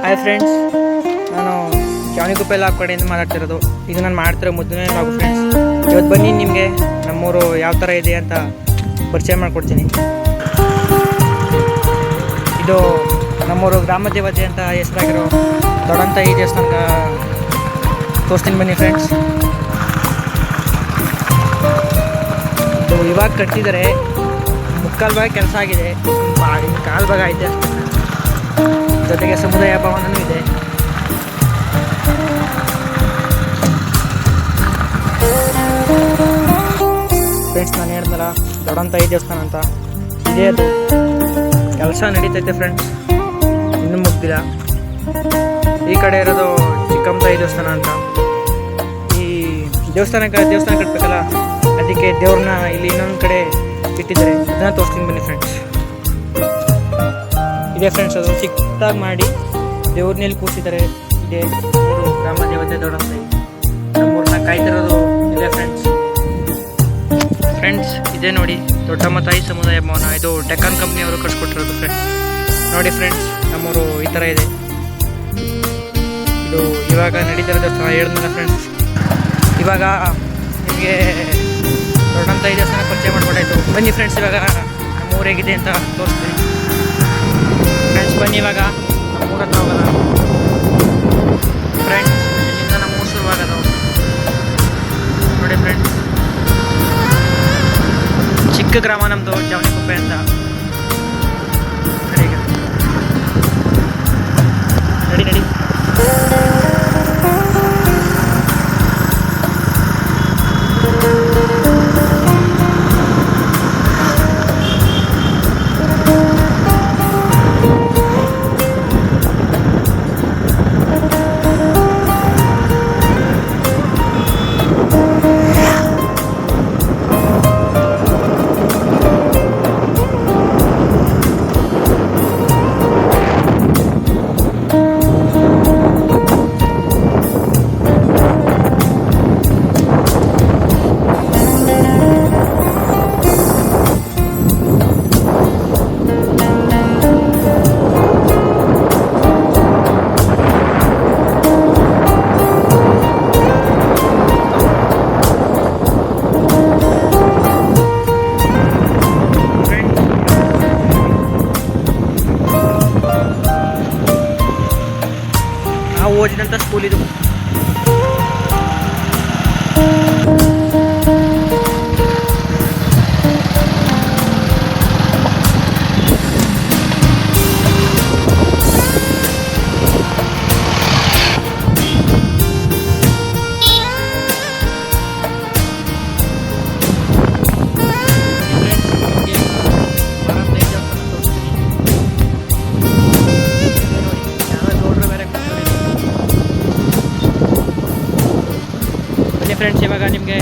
Hi friends, ನಾನು ಚಾವಣಿಗುಪ್ಪೆಲ್ಲ ಕಡೆಯಿಂದ ಮಾತಾಡ್ತಿರೋದು. ಈಗ ನಾನು ಮಾಡ್ತಿರೋ ಮೊದಲನೇ ವ್ಲಾಗ್ ಫ್ರೆಂಡ್ಸ್. ಇವತ್ತು ಬನ್ನಿ ನಿಮಗೆ ನಮ್ಮೂರು ಯಾವ ಥರ ಇದೆ ಅಂತ ಪರಿಚಯ ಮಾಡಿಕೊಡ್ತೀನಿ. ಇದು ನಮ್ಮೂರು ಗ್ರಾಮ ದೇವತೆ ಅಂತ ಹೆಸರಾಗಿರೋ ದೊಡ್ಡಂತ ಈ ದೇವಸ್ಥಾನಕ್ಕೆ ತೋರಿಸ್ತೀನಿ ಬನ್ನಿ ಫ್ರೆಂಡ್ಸ್. ಇದು ಇವಾಗ ಕಟ್ತಿದ್ದಾರೆ, ಮುಕ್ಕಾಲು ಭಾಗ ಕೆಲಸ ಆಗಿದೆ, ಕಾಲು ಭಾಗ ಐತೆ ಅಷ್ಟೇ. ಜೊತೆಗೆ ಸಮುದಾಯ ಭವನವೂ ಇದೆ. ಫ್ರೆಂಡ್ಸ್, ನಾನು ಹೇಳಿದ್ನಲ್ಲ ದೊಡ್ಡಂತ ಈ ದೇವಸ್ಥಾನ ಅಂತ, ಇದೇ ಅದು ಕೆಲಸ ನಡೀತೈತೆ ಫ್ರೆಂಡ್ಸ್, ಇನ್ನೂ ಮುಗ್ದಿಲ್ಲ. ಈ ಕಡೆ ಇರೋದು ಚಿಕ್ಕಮ್ಮ ತಾಯಿ ದೇವಸ್ಥಾನ ಅಂತ. ಈ ದೇವಸ್ಥಾನ ಕಟ್ಟಬೇಕಲ್ಲ, ಅದಕ್ಕೆ ದೇವ್ರನ್ನ ಇಲ್ಲಿ ಇನ್ನೊಂದು ಕಡೆ ಇಟ್ಟಿದ್ದಾರೆ, ಅದನ್ನು ತೋರಿಸ್ತೀನಿ ಬನ್ನಿ ಫ್ರೆಂಡ್ಸ್. ಇದೆ ಫ್ರೆಂಡ್ಸ್, ಅದು ಚಿಕ್ಕದಾಗಿ ಮಾಡಿ ದೇವ್ರನ್ನೆಲ್ಲಿ ಕೂರಿಸಿದ್ದಾರೆ. ಇದೆ ಗ್ರಾಮ ದೇವತೆ ದೊಡ್ಡಂತ ನಮ್ಮೂರನ್ನ ಕಾಯ್ತಿರೋದು ಇದೆ ಫ್ರೆಂಡ್ಸ್. ಇದೇ ನೋಡಿ ದೊಡ್ಡಮ್ಮ ತಾಯಿ ಸಮುದಾಯ ಭವನ. ಇದು ಡೆಕ್ಕನ್ ಕಂಪ್ನಿಯವರು ಕಟ್ಸ್ಕೊಟ್ಟಿರೋದು ಫ್ರೆಂಡ್ಸ್. ನೋಡಿ ಫ್ರೆಂಡ್ಸ್, ನಮ್ಮೂರು ಈ ಥರ ಇದೆ. ಇದು ಇವಾಗ ನಡೀತಿರೋ ದೇವಸ್ಥಾನ ಹೇಳಿದ್ನಲ್ಲ ಫ್ರೆಂಡ್ಸ್. ಇವಾಗ ನಿಮಗೆ ದೊಡ್ಡಂತ ಈ ದೇವಸ್ಥಾನ ಪರಿಚಯ ಮಾಡ್ಕೊಡಾಯ್ತು. ಬನ್ನಿ ಫ್ರೆಂಡ್ಸ್, ಇವಾಗ ನಮ್ಮೂರು ಹೇಗಿದೆ ಅಂತ ತೋರಿಸ್ತೀನಿ ಫ್ರೆಂಡ್ಸ್. ಬನ್ನಿ ಇವಾಗ ನಮ್ಮೂರ ಹತ್ರ ಹೋಗೋಣ ಫ್ರೆಂಡ್ಸ್. ಇಲ್ಲಿಂದ ನಮ್ಮೂರು ಶುರುವಾಗೋದು ನೋಡಿ ಫ್ರೆಂಡ್ಸ್. ಚಿಕ್ಕ ಗ್ರಾಮ ನಮ್ಮದು ಚಾವಣಿಗುಪ್ಪೆ ಅಂತ. ನಡಿ ನಾವು ಓದಿದಂಥ ಸ್ಕೂಲ್ ಇದು. ಫ್ರೆಂಡ್ಸ್, ಇವಾಗ ನಿಮಗೆ